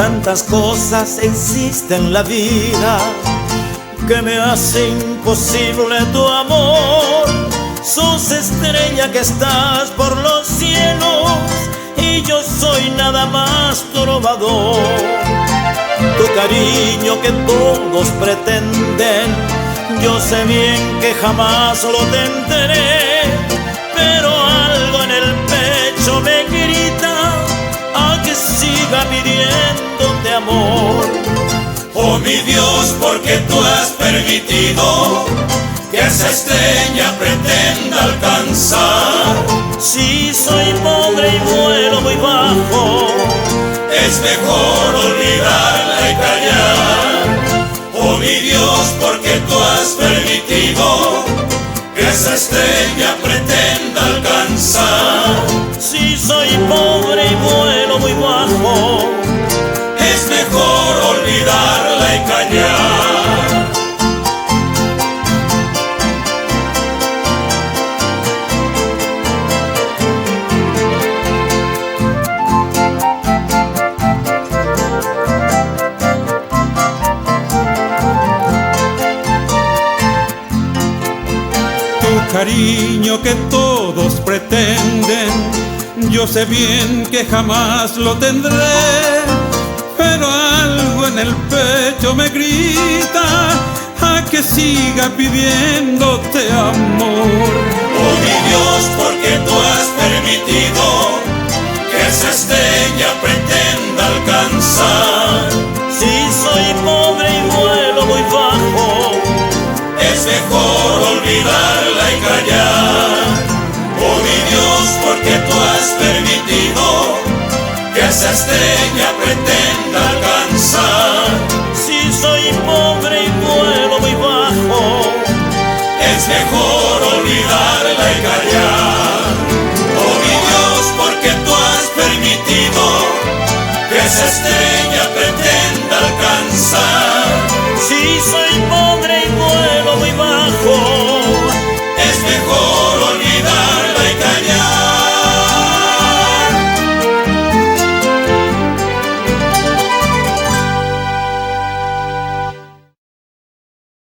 Tantas cosas existen en la vida que me hace imposible tu amor. Sos estrella que estás por los cielos y yo soy nada más trovador. Tu cariño que todos pretenden, yo sé bien que jamás lo tendré, pero algo en el pecho me grita a que siga pidiéndote amor. Oh mi Dios, porque tú has permitido que esa estrella pretenda alcanzar. Si soy pobre y vuelo muy bajo, es mejor olvidarla y callar. Oh mi Dios, porque tú has permitido que esa estrella pretenda alcanzar. si soy pobre y vuelo muy bajo, Es mejor olvidarla y callar. Tu cariño que todos pretenden, yo sé bien que jamás lo tendré, pero algo en el pecho me grita a que siga pidiéndote amor. Oh mi Dios, porque tú has permitido que esa estrella pretenda alcanzar. si soy pobre y vuelo muy bajo, Es mejor olvidarla y callar. Oh mi Dios, porque tú has permitido que esa estrella